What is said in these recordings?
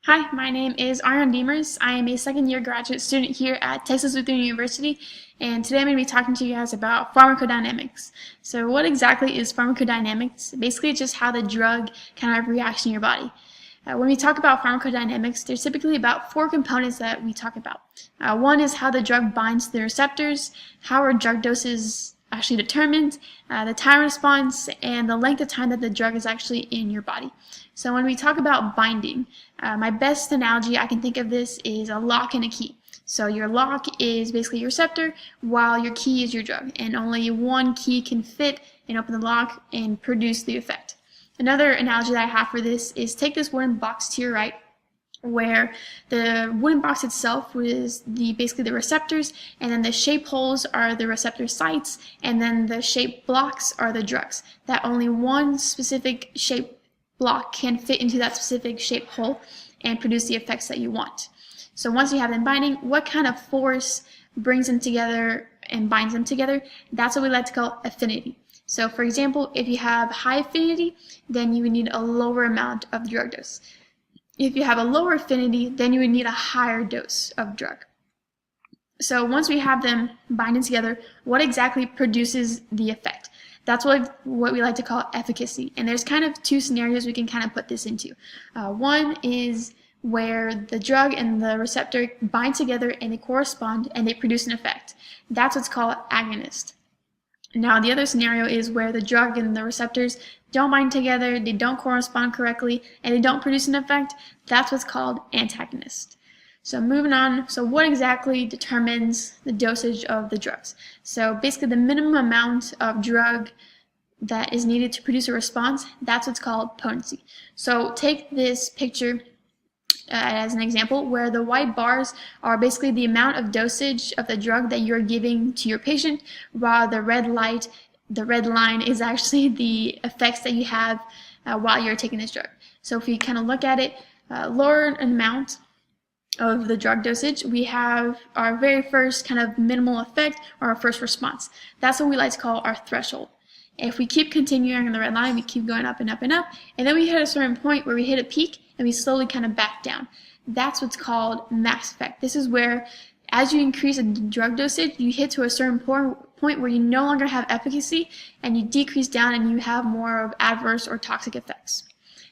Hi, my name is Ariane Demers. I am a second-year graduate student here at Texas Lutheran University, and today I'm going to be talking to you guys about pharmacodynamics. So what exactly is pharmacodynamics? Basically, it's just how the drug kind of reacts in your body. When we talk about pharmacodynamics, there's typically about four components that we talk about. One is how the drug binds to the receptors, how our drug dose is actually determined, the time response, and the length of time that the drug is actually in your body. So when we talk about binding, my best analogy I can think of this is a lock and a key. So your lock is basically your receptor, while your key is your drug, and only one key can fit and open the lock and produce the effect. Another analogy that I have for this is take this wooden box to your right, where the wooden box itself is basically the receptors, and then the shape holes are the receptor sites, and then the shape blocks are the drugs. That only one specific shape block can fit into that specific shape hole and produce the effects that you want. So once you have them binding, what kind of force brings them together and binds them together? That's what we like to call affinity. So for example, if you have high affinity, then you would need a lower amount of drug dose. If you have a lower affinity, then you would need a higher dose of drug. So once we have them binding together, what exactly produces the effect? That's what we like to call efficacy. And there's kind of two scenarios we can kind of put this into. One is where the drug and the receptor bind together and they correspond and they produce an effect. That's what's called agonist. Now the other scenario is where the drug and the receptors don't bind together, they don't correspond correctly, and they don't produce an effect. That's what's called antagonist. So moving on, so what exactly determines the dosage of the drugs? So basically the minimum amount of drug that is needed to produce a response, that's what's called potency. So take this picture as an example, where the white bars are basically the amount of dosage of the drug that you're giving to your patient, while the red line is actually the effects that you have while you're taking this drug. So if you kind of look at it, lower amount of the drug dosage, we have our very first kind of minimal effect, or our first response. That's what we like to call our threshold. If we keep continuing on the red line, we keep going up and up and up, and then we hit a certain point where we hit a peak and we slowly kind of back down. That's what's called max effect. This is where, as you increase the drug dosage, you hit to a certain point where you no longer have efficacy and you decrease down and you have more of adverse or toxic effects.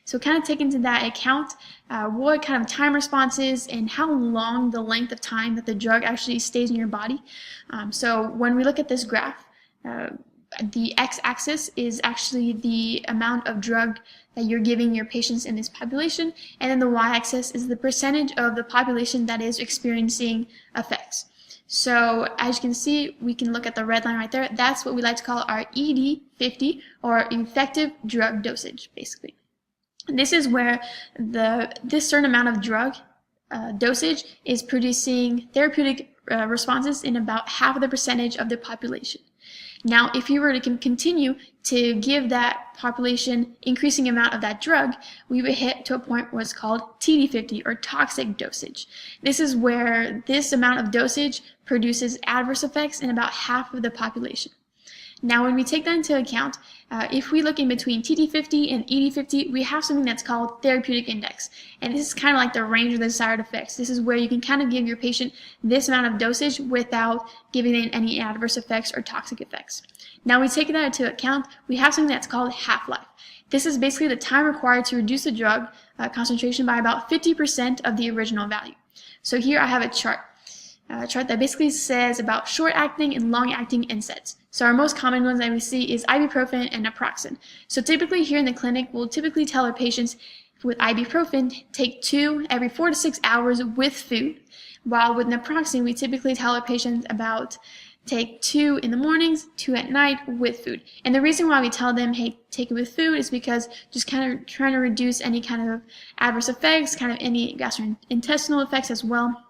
So kind of take into that account what kind of time response is and how long the length of time that the drug actually stays in your body. So when we look at this graph, the x-axis is actually the amount of drug that you're giving your patients in this population, and then the y-axis is the percentage of the population that is experiencing effects. So as you can see, we can look at the red line right there. That's what we like to call our ED50, or effective drug dosage, basically. This is where this certain amount of drug dosage is producing therapeutic responses in about half of the percentage of the population. Now, if you were to continue to give that population increasing amount of that drug, we would hit to a point where it's called TD50, or toxic dosage. This is where this amount of dosage produces adverse effects in about half of the population. Now, when we take that into account, if we look in between TD50 and ED50, we have something that's called therapeutic index. And this is kind of like the range of the desired effects. This is where you can kind of give your patient this amount of dosage without giving them any adverse effects or toxic effects. Now, we take that into account, we have something that's called half-life. This is basically the time required to reduce the drug concentration by about 50% of the original value. So here I have a chart that basically says about short-acting and long-acting NSAIDs. So our most common ones that we see is ibuprofen and naproxen. So typically here in the clinic, we'll typically tell our patients with ibuprofen, take 2 every 4 to 6 hours with food, while with naproxen, we typically tell our patients about take 2 in the mornings, 2 at night with food. And the reason why we tell them, hey, take it with food is because just kind of trying to reduce any kind of adverse effects, kind of any gastrointestinal effects as well.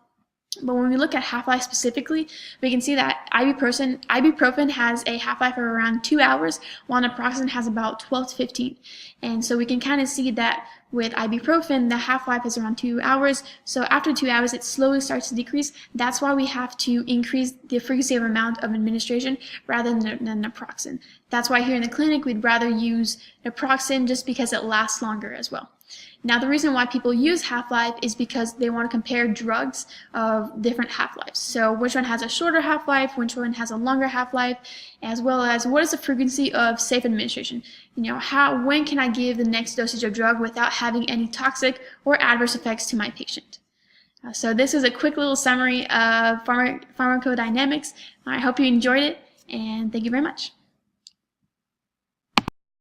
But when we look at half-life specifically, we can see that ibuprofen has a half-life of around 2 hours, while naproxen has about 12 to 15. And so we can kind of see that with ibuprofen, the half-life is around 2 hours. So after 2 hours, it slowly starts to decrease. That's why we have to increase the frequency of amount of administration rather than naproxen. That's why here in the clinic, we'd rather use naproxen just because it lasts longer as well. Now, the reason why people use half-life is because they want to compare drugs of different half-lives. So which one has a shorter half-life, which one has a longer half-life, as well as what is the frequency of safe administration. When can I give the next dosage of drug without having any toxic or adverse effects to my patient? So this is a quick little summary of pharmacodynamics. I hope you enjoyed it, and thank you very much.